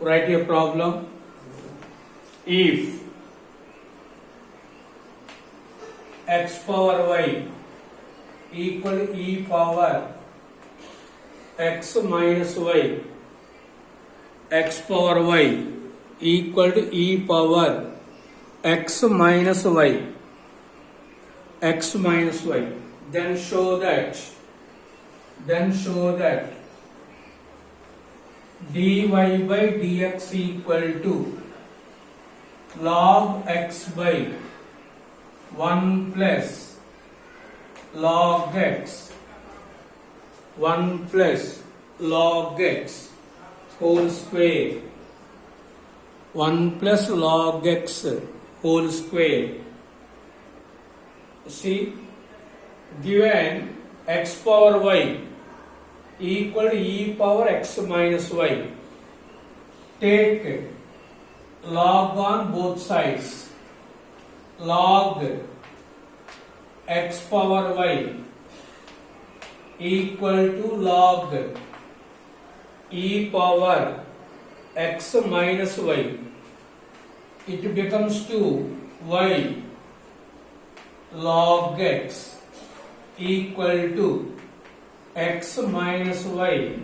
write a problem. If x power y equal e power x minus y, x power y equal to e power x minus y, x minus y, then show that dy by dx equal to log x by 1 plus log x, 1 plus log x whole square, 1 plus log x whole square. See, given x power y equal to e power x minus y, take log on both sides. Log x power y equal to log e power x minus y. It becomes to y log x equal to x minus y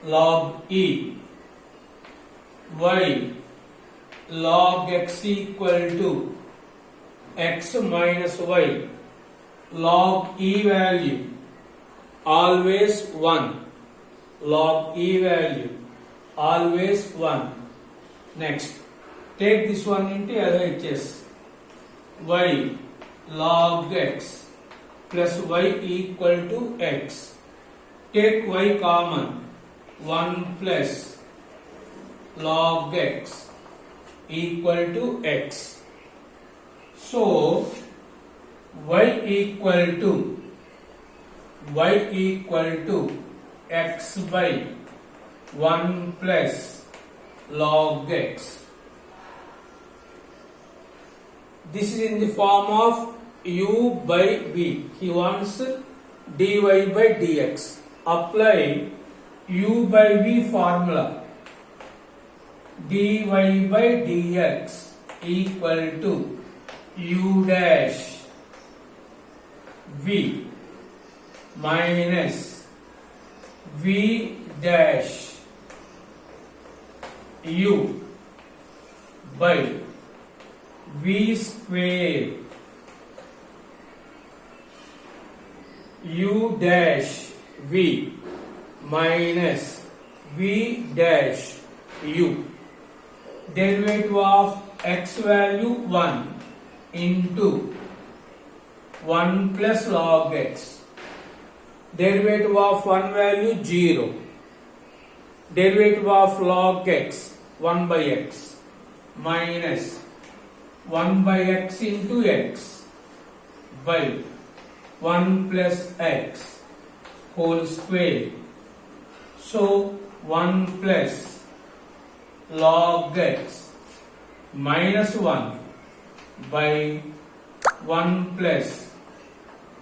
log e, y log x equal to x minus y log e value always 1, log e value always 1. Next, take this one into LHS, y log x plus y equal to x. Take y common, 1 plus log x equal to x. So y equal to x by 1 plus log x. This is in the form of u by v. He wants dy by dx. Apply u by v formula. Dy by dx equal to u dash v minus v dash u by v square u dash v minus v dash u. Derivative of x value 1 into 1 plus log x. Derivative of 1 value 0. Derivative of log x 1 by x minus 1 by x into x by 1 plus x whole square. So 1 plus log x minus 1 by 1 plus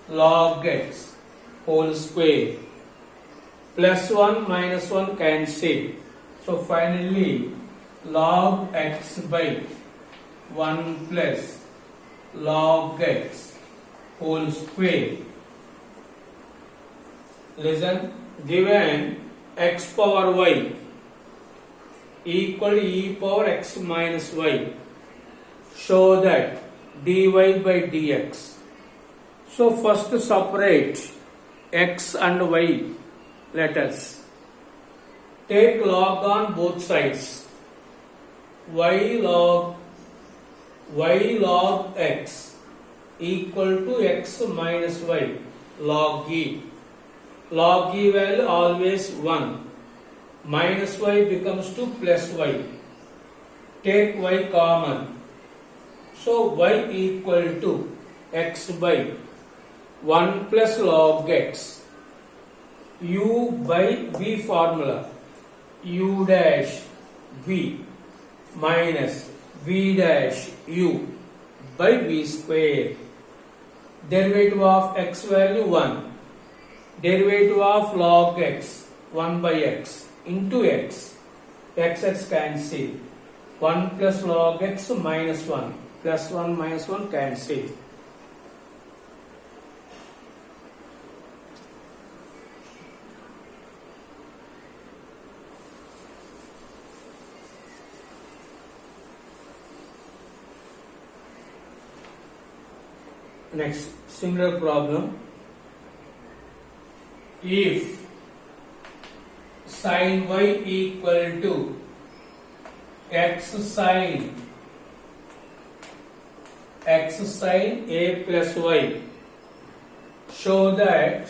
log x whole square. Plus 1 minus 1 cancel. So finally log x by 1 plus log x whole square. Listen, given x power y equal to e power x minus y, show that dy by dx. So first separate x and y letters. Take log on both sides. y log x equal to x minus y log e. Log e value always 1. Minus y becomes to plus y. Take y common. So y equal to x by 1 plus log x. U by v formula. U dash v minus v dash u by v square. Derivative of x value 1. Derivative of log x 1 by x into x x cancel. 1 plus log x minus 1. Plus 1 minus 1 cancel. Next, similar problem. If sin y equal to x sin a plus y, show that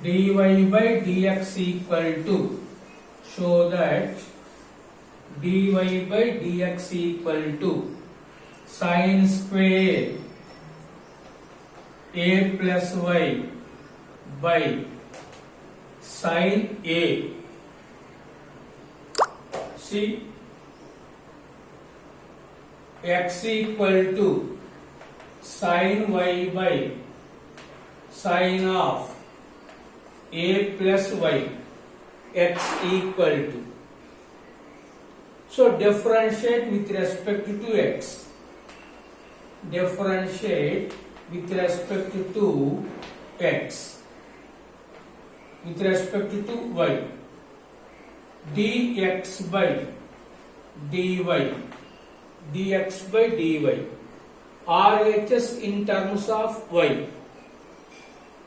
dy by dx equal to, show that dy by dx equal to sin square a plus y by sin a. See, x equal to sin y by sin of a plus y, x equal to. So differentiate with respect to x. Differentiate with respect to x. With respect to y. dx by dy. Dx by dy. RHS in terms of y.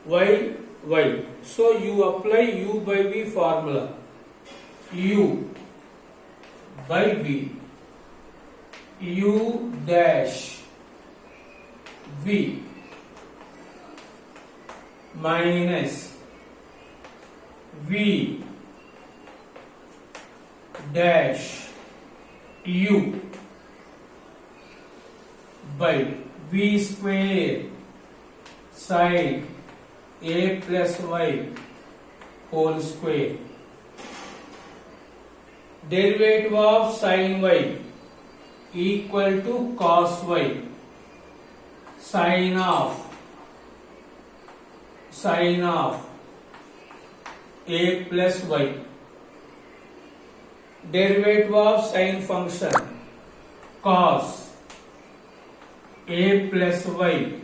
Y. So you apply u by v formula. U by v. U dash v minus v dash u by v square sin a plus y whole square. Derivative of sin y equal to cos y, sin of a plus y. Derivative of sin function cos a plus y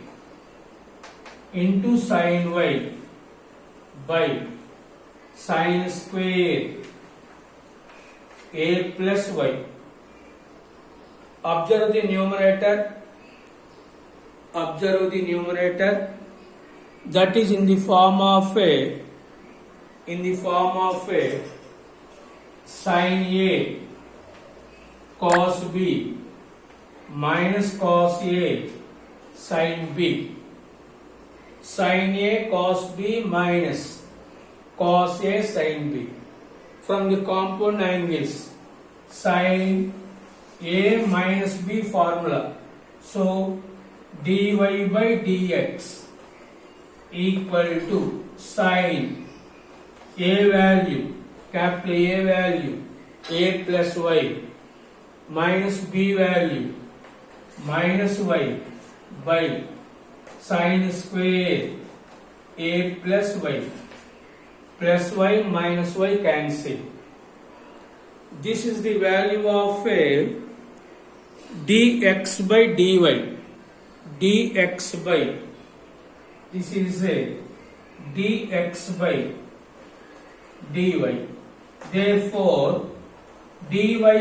into sin y by sin square a plus y. Observe the numerator. Observe the numerator. That is in the form of a sin a cos b minus cos a sin b. Sin a cos b minus cos a sin b. From the compound angles, sin a minus b formula. So dy by dx equal to sin a value, capital A value, a plus y minus b value minus y by sin square a plus y minus y cancel. This is the value of a dx by dy. Dx by, this is a dx by dy. Therefore, dy by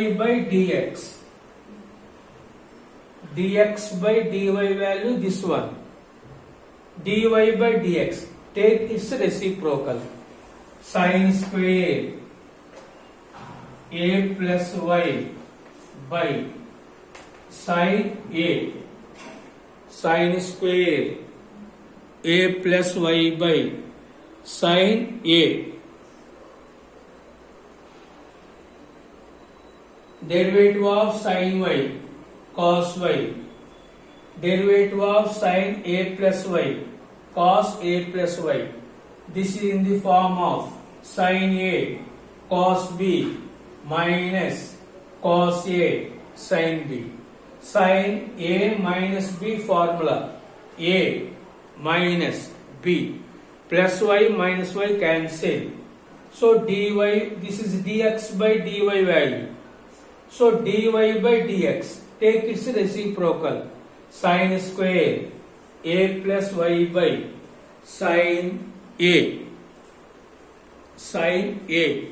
dx by dy value this one. Dy by dx, take its reciprocal. Sin square a plus y by sin a. Sin square a plus y by sin a. Derivative of sin y cos y. Derivative of sin a plus y cos a plus y. This is in the form of sin a cos b minus cos a sin b. Sin a minus b formula, a minus b plus y minus y cancel. So dy, this is dx by dy value. So dy by dx, take its reciprocal. Sin square a plus y by sin a. Sin a.